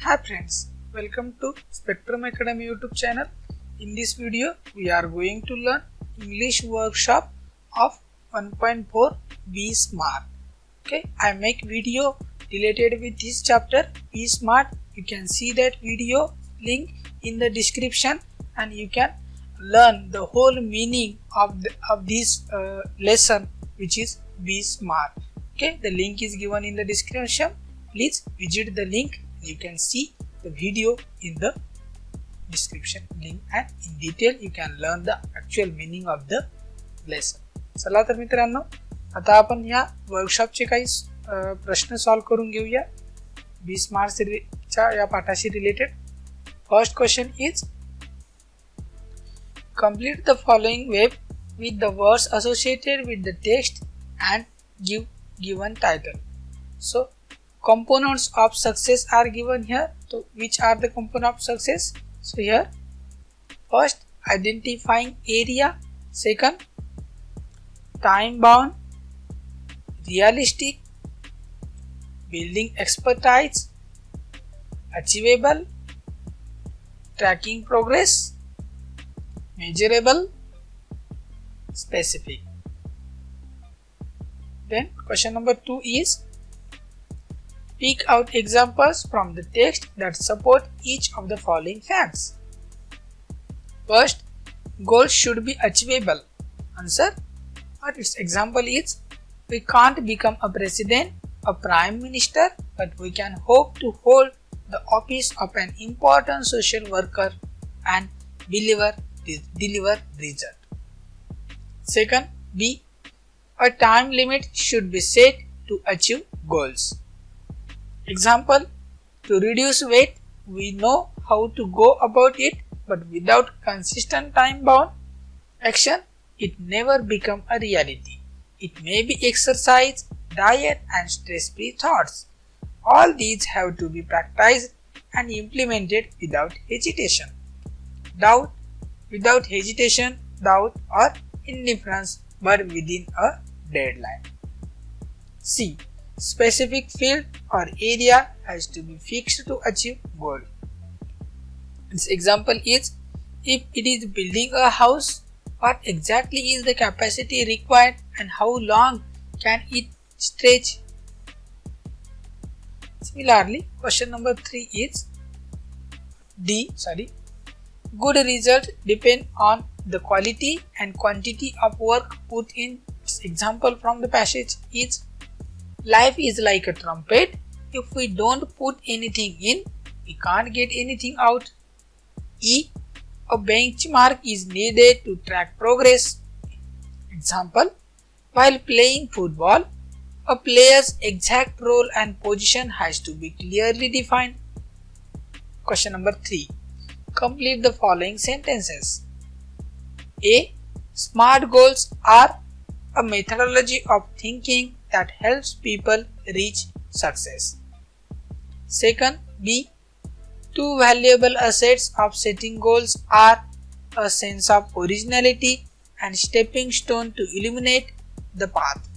Hi friends, welcome to Spectrum Academy YouTube channel. In this video, we are going to learn English workshop of 1.4 Be Smart. Okay, I make video related with this chapter Be Smart. You can see that video link in the description and you can learn the whole meaning of this lesson, which is Be Smart. Okay, the link is given in the description. Please visit the link. You can see the video in the description link and in detail you can learn the actual meaning of the lesson. चला तर मित्रांनो, आता आपण या वर्कशॉपचे काही प्रश्न solve करून घेऊया बी स्मार्टच्या या पाठाशी related. First question is complete the following web with the words associated with the text and give given title. So components of success are given here. So which are the components of success? So here first identifying area, second time bound, realistic, building expertise, achievable, tracking progress, measurable, specific. Then question number 2 is pick out examples from the text that support each of the following facts. First, goals should be achievable. Answer, or its example is, we can't become a president, a prime minister, but we can hope to hold the office of an important social worker and deliver result. Second, B, a time limit should be set to achieve goals. Example, to reduce weight, we know how to go about it, but without consistent time-bound action, it never becomes a reality. It may be exercise, diet and stress-free thoughts. All these have to be practiced and implemented without hesitation. Doubt, without hesitation, doubt or indifference, but within a deadline. C, specific field or area has to be fixed to achieve goal. This example is, if it is building a house, what exactly is the capacity required and how long can it stretch? Similarly, question number 3 is good results depend on the quality and quantity of work put in. This example from the passage is, life is like a trumpet. If we don't put anything in, we can't get anything out. E, a benchmark is needed to track progress. Example, while playing football, a player's exact role and position has to be clearly defined. Question number 3. Complete the following sentences. A, SMART goals are a methodology of thinking that helps people reach success. Second, B, two valuable assets of setting goals are a sense of originality and stepping stone to illuminate the path.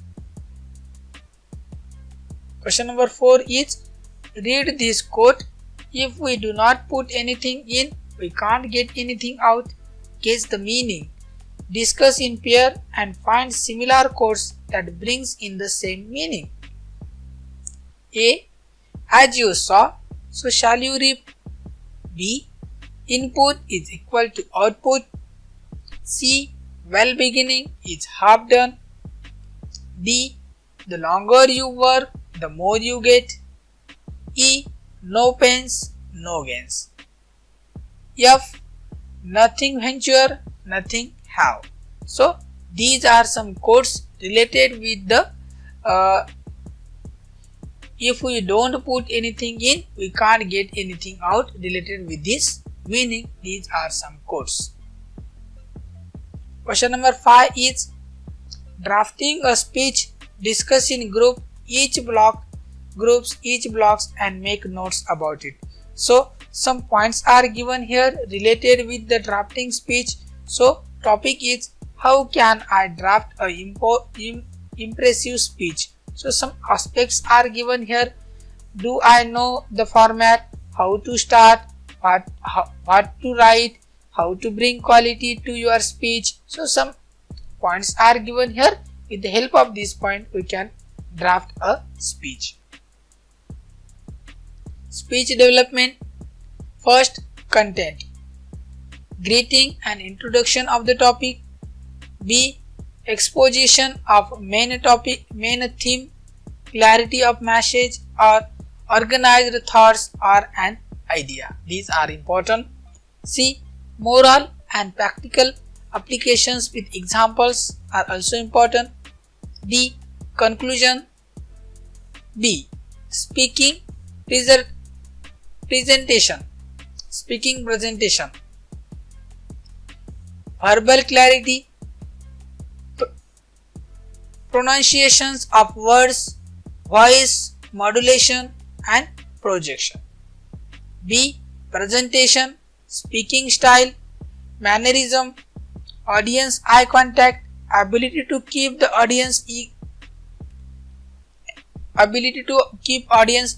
Question number 4 is, read this quote. If we do not put anything in, we can't get anything out. Guess the meaning. Discuss in pair and find similar quotes that brings in the same meaning. A, as you saw, so shall you reap. B, input is equal to output. C, well beginning is half done. D, the longer you work, the more you get. E, no pains, no gains. F, nothing venture, nothing have. So these are some quotes related with the if we don't put anything in, we can't get anything out, related with this meaning. These are some quotes. Question number 5 is drafting a speech, discuss in each blocks and make notes about it. So some points are given here related with the drafting speech. So topic is, how can I draft a impressive speech? So some aspects are given here. Do I know the format? how to start, what to write, how to bring quality to your speech. So some points are given here. With the help of this point, we can draft a speech. Speech development. First, content. Greeting and introduction of the topic. B. Exposition of main topic, main theme, clarity of message, or organized thoughts or an idea. These are important. C. Moral and practical applications with examples are also important. D. Conclusion. B. Speaking presentation. Speaking presentation. Verbal clarity. Pronunciations of words, voice, modulation and projection. B. Presentation, speaking style, mannerism, audience eye contact, ability to keep audience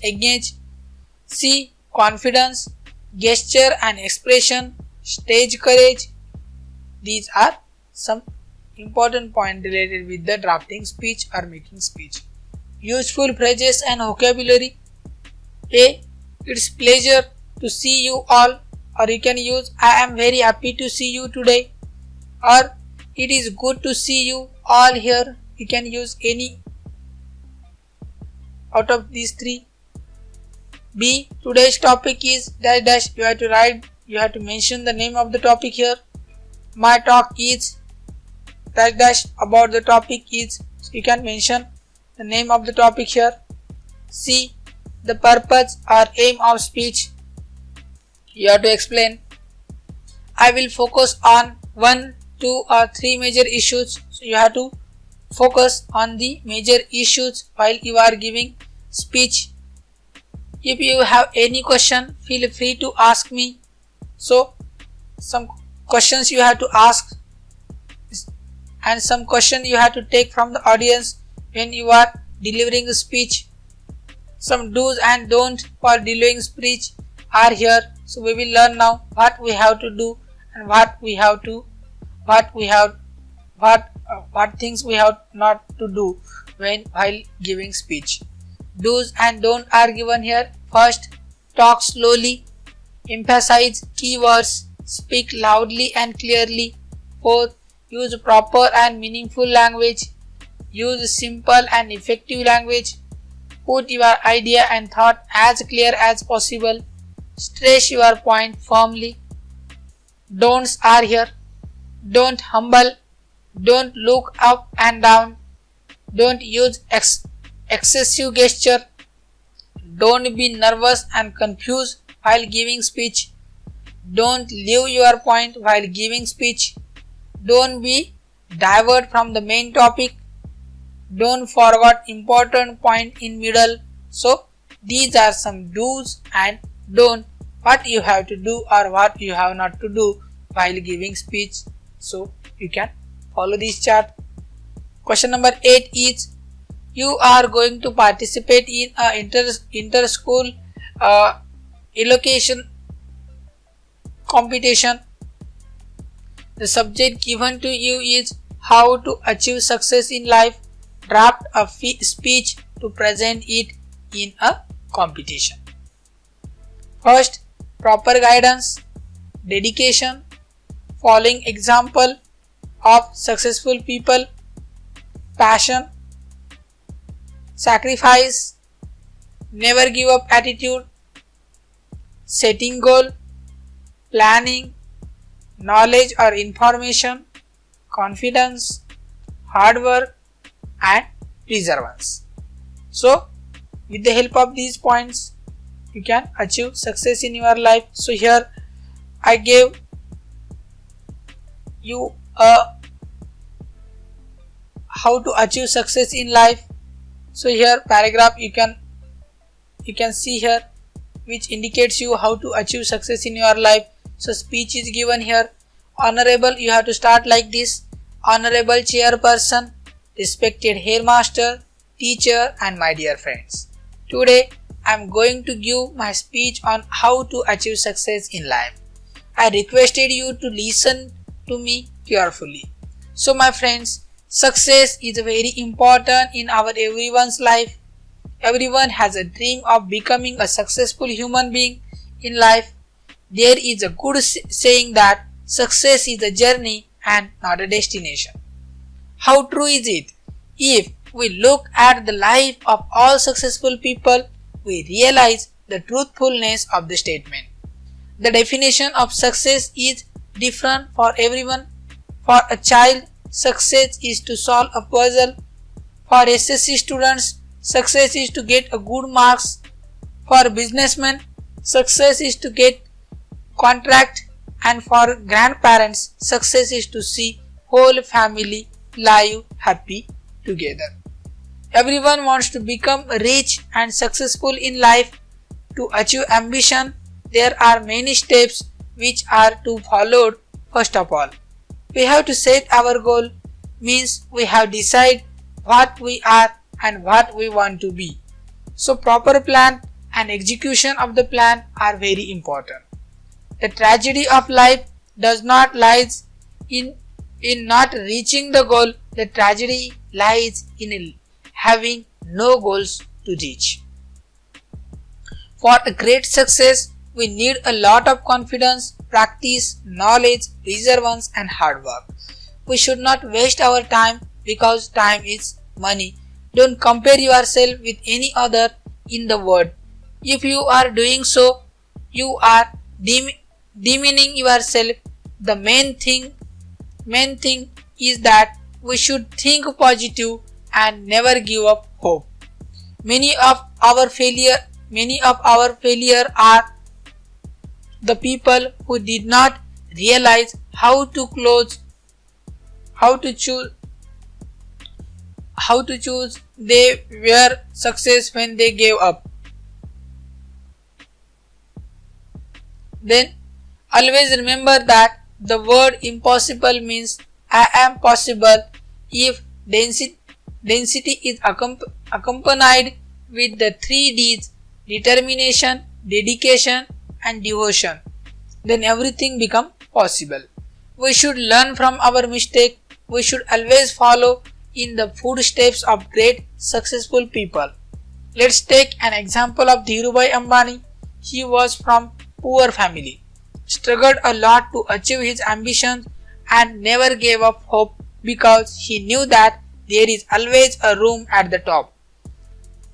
engaged. C. Confidence, gesture and expression, stage courage. These are some important points related with the drafting speech or making speech. Useful phrases and vocabulary. A. It's pleasure to see you all, or you can use I am very happy to see you today, or it is good to see you all here. You can use any out of these three. B. Today's topic is dash dash. You have to write, you have to mention the name of the topic here. My talk is dash dash about the topic is. So you can mention the name of the topic here. C. The purpose or aim of speech. You have to explain. I will focus on 1, 2 or 3 major issues. So you have to focus on the major issues while you are giving speech. If you have any question, feel free to ask me. So some questions you have to ask and some question you have to take from the audience when you are delivering a speech. Some do's and don'ts for delivering speech are here. So we will learn now what we have to do and what things we have not to do while giving speech. Do's and don'ts are given here. First, talk slowly, emphasize keywords, speak loudly and clearly. Fourth, use proper and meaningful language, use simple and effective language, put your idea and thought as clear as possible, stress your point firmly. Don'ts are here. Don't humble, don't look up and down, don't use excessive gesture, don't be nervous and confused while giving speech, don't leave your point while giving speech, don't be divert from the main topic, don't forget important point in middle. So these are some do's and don't, what you have to do or what you have not to do while giving speech. So you can follow this chart. Question number 8 is, you are going to participate in a inter-school elocution competition. The subject given to you is how to achieve success in life. Draft a speech to present it in a competition. First, proper guidance, dedication, following example of successful people, passion, sacrifice, never give up attitude, setting goal, planning, knowledge or information, confidence, hard work and perseverance. So with the help of these points you can achieve success in your life. So here I gave you how to achieve success in life. So here paragraph you can see here which indicates you how to achieve success in your life. So speech is given here. Honorable, you have to start like this. Honorable chairperson, respected headmaster, teacher and my dear friends. Today I am going to give my speech on how to achieve success in life. I requested you to listen to me carefully. So my friends, success is very important in our everyone's life. Everyone has a dream of becoming a successful human being in life. There is a good saying that success is a journey and not a destination. How true is it? If we look at the life of all successful people, we realize the truthfulness of the statement. The definition of success is different for everyone. For a child, success is to solve a puzzle. For SSC students, success is to get a good marks. For businessmen, success is to get contract, and for grandparents, success is to see whole family live happy together. Everyone wants to become rich and successful in life. To achieve ambition, there are many steps which are to followed. First of all, we have to set our goal, means we have decided what we are and what we want to be. So proper plan and execution of the plan are very important. The tragedy of life does not lies in not reaching the goal. The tragedy lies in having no goals to reach. For a great success, we need a lot of confidence, practice, knowledge, perseverance and hard work. We should not waste our time because time is money. Don't compare yourself with any other in the world. If you are doing so, you are demeaning yourself. The main thing is that we should think positive and never give up hope. Many of our failure are the people who did not realize how to choose. They were success when they gave up. Then always remember that the word impossible means I am possible if density is accompanied with the 3 D's: determination, dedication and devotion. Then everything becomes possible. We should learn from our mistake. We should always follow in the footsteps of great successful people. Let's take an example of Dhirubhai Ambani. He was from poor family, struggled a lot to achieve his ambitions and never gave up hope because he knew that there is always a room at the top.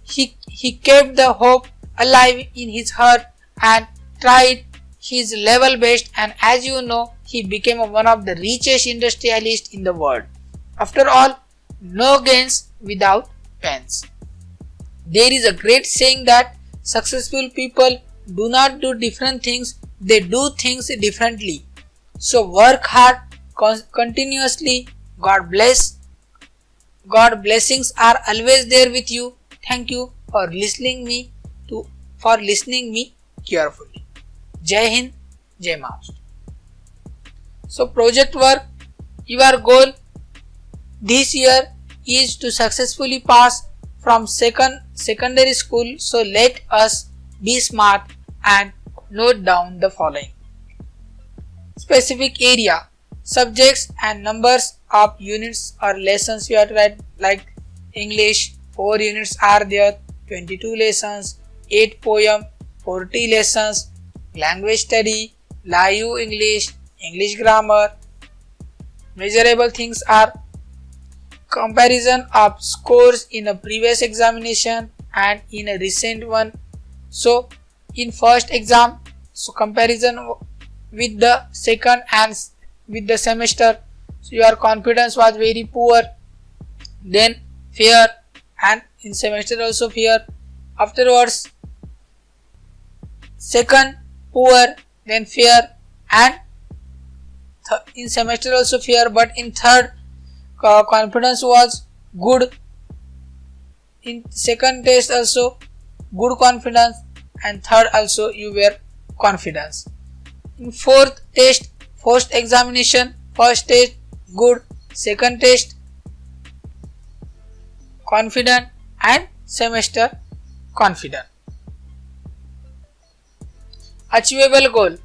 He kept the hope alive in his heart and tried his level best, and as you know, he became one of the richest industrialists in the world. After all, no gains without pains. There is a great saying that successful people do not do different things, they do things differently. So work hard continuously. God blessings are always there with you. Thank you for listening me carefully. Jai Hind, Jai Maharashtra. So project work, your goal this year is to successfully pass from secondary school. So let us be smart and note down the following. Specific area, subjects and numbers of units or lessons you have to write, like English 4 units are there, 22 lessons, 8 poem, 40 lessons, language study, live English, English grammar. Measurable things are comparison of scores in a previous examination and in a recent one. So in first exam, so comparison with the second and with the semester, so your confidence was very poor, then fear, and in semester also fear. Afterwards second poor, then fear, and in semester also fear, but in third confidence was good. In second test also good confidence, and third also you were confidence. In fourth test, first examination, first test good, second test confident, and semester confident. Achievable goal.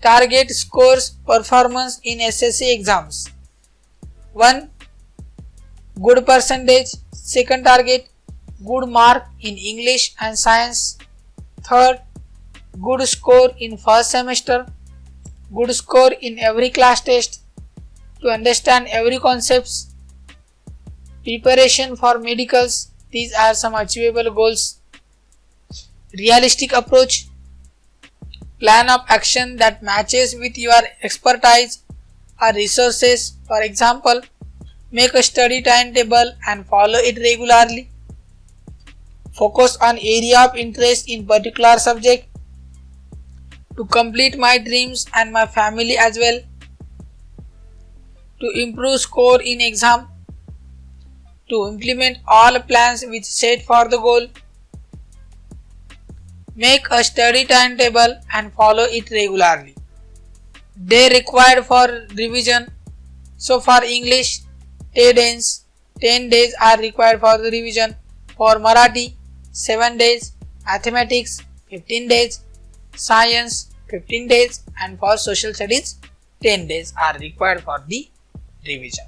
Target scores performance in SSC exams. 1. Good percentage. Second target, good mark in English and science. Third, good score in first semester. Good score in every class test. To understand every concepts. Preparation for medicals. These are some achievable goals. Realistic approach. Plan of action that matches with your expertise or resources. For example, make a study timetable and follow it regularly. Focus on area of interest in particular subject. To complete my dreams and my family as well. To improve score in exam. To implement all plans which set for the goal. Make a study timetable and follow it regularly. Day required for revision. So for English, 10 days are required for the revision. For Marathi, 7 days. Mathematics, 15 days. Science, 15 days. And for social studies, 10 days are required for the revision.